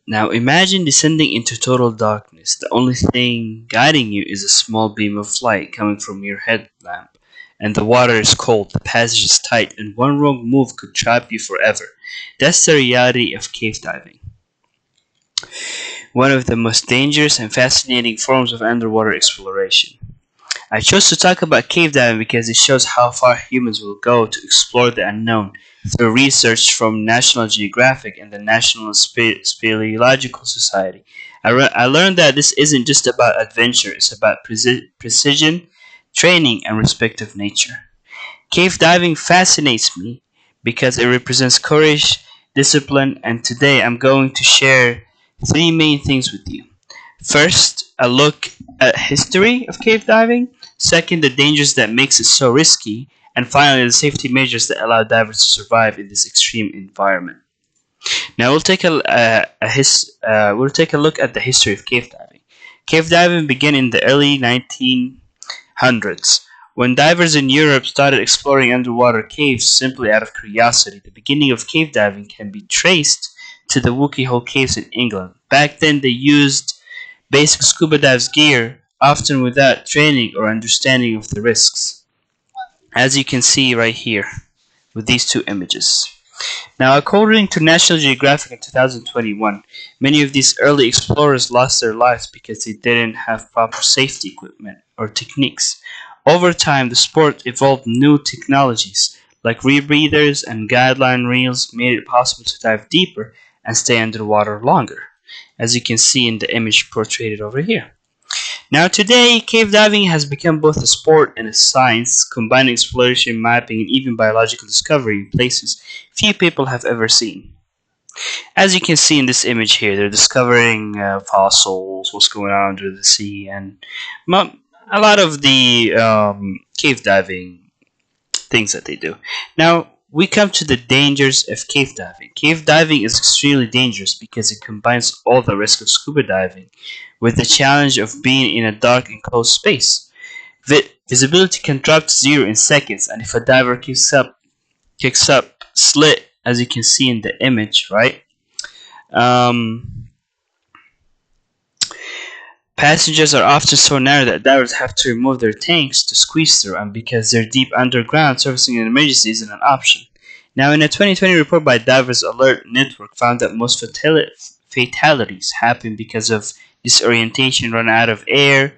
Now imagine descending into total darkness. The only thing guiding you is a small beam of light coming from your headlamp. And the water is cold, the passage is tight, and one wrong move could trap you forever. That's the reality of cave diving. One of the most dangerous and fascinating forms of underwater exploration. I chose to talk about cave diving because it shows how far humans will go to explore the unknown through research from National Geographic and the National Speleological Society. I learned that this isn't just about adventure, it's about precision, training, and respect of nature. Cave diving fascinates me because it represents courage, discipline, and today I'm going to share three main things with you. First, a look at history of cave diving. Second, the dangers that makes it so risky. And finally, the safety measures that allow divers to survive in this extreme environment. Now we'll take a look at the history of cave diving. Cave diving began in the early 1900s when divers in Europe started exploring underwater caves simply out of curiosity. The beginning of cave diving can be traced to the Wookey Hole caves in England. Back then, they used basic scuba dives gear, often without training or understanding of the risks, as you can see right here with these two images. Now, according to National Geographic in 2021, many of these early explorers lost their lives because they didn't have proper safety equipment or techniques. Over time, the sport evolved new technologies like rebreathers and guideline reels made it possible to dive deeper and stay underwater longer, as you can see in the image portrayed over here. Now today, cave diving has become both a sport and a science, combining exploration, mapping, and even biological discovery in places few people have ever seen. As you can see in this image here, they're discovering fossils, what's going on under the sea, and a lot of the cave diving things that they do. Now, we come to the dangers of cave diving. Cave diving is extremely dangerous because it combines all the risk of scuba diving with the challenge of being in a dark enclosed space. Visibility can drop to zero in seconds, and if a diver kicks up slit, as you can see in the image, right? Um, Passages are often so narrow that divers have to remove their tanks to squeeze through, and because they're deep underground, surfacing an emergency isn't an option. Now, in a 2020 report by Divers Alert Network, found that most fatalities happen because of disorientation, run out of air.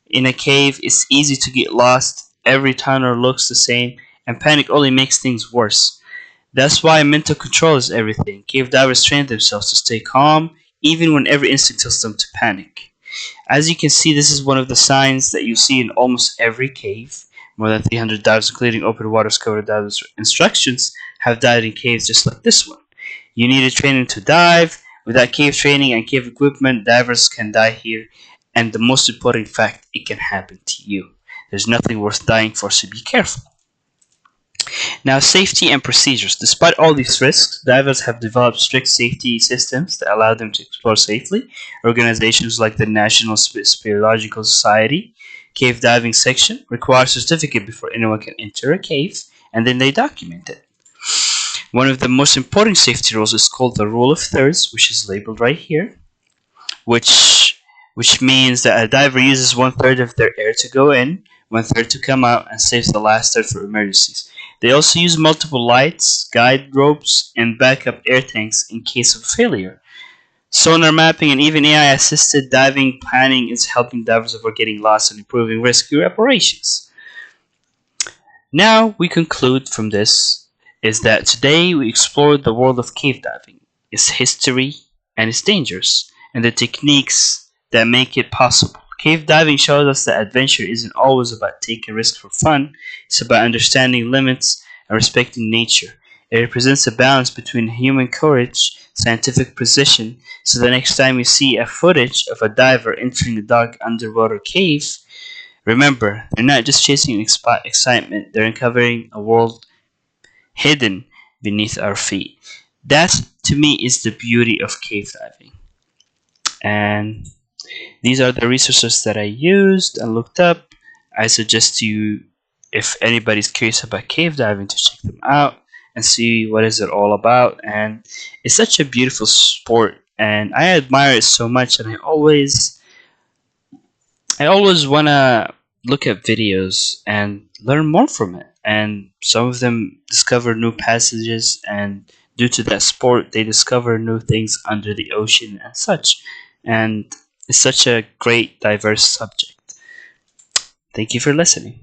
In a cave, it's easy to get lost. Every tunnel looks the same, and panic only makes things worse. That's why mental control is everything. Cave divers train themselves to stay calm, even when every instinct tells them to panic. As you can see, this is one of the signs that you see in almost every cave. More than 300 divers, including open water covered divers instructions, have died in caves just like this one. You need a training to dive. Without cave training and cave equipment, divers can die here. And the most important fact, it can happen to you. There's nothing worth dying for, so be careful. Now, safety and procedures. Despite all these risks, divers have developed strict safety systems that allow them to explore safely. Organizations like the National Speleological Society Cave Diving Section require a certificate before anyone can enter a cave, and then they document it. One of the most important safety rules is called the Rule of Thirds, which is labeled right here, which means that a diver uses 1/3 of their air to go in, 1/3 to come out, and saves the last third for emergencies. They also use multiple lights, guide ropes, and backup air tanks in case of failure. Sonar mapping and even AI-assisted diving planning is helping divers avoid getting lost and improving rescue operations. Now we conclude from this is that today we explored the world of cave diving, its history and its dangers, and the techniques that make it possible. Cave diving shows us that adventure isn't always about taking risks for fun, it's about understanding limits and respecting nature. It represents a balance between human courage, scientific precision, so the next time you see a footage of a diver entering a dark underwater cave, remember, they're not just chasing excitement, they're uncovering a world hidden beneath our feet. That, to me, is the beauty of cave diving. And these are the resources that I used and looked up. I suggest you, if anybody's curious about cave diving, to check them out and see what is it all about. And it's such a beautiful sport and I admire it so much, and I always wanna look at videos and learn more from it. And some of them discover new passages, and due to that sport, they discover new things under the ocean and such. And it's such a great, diverse subject. Thank you for listening.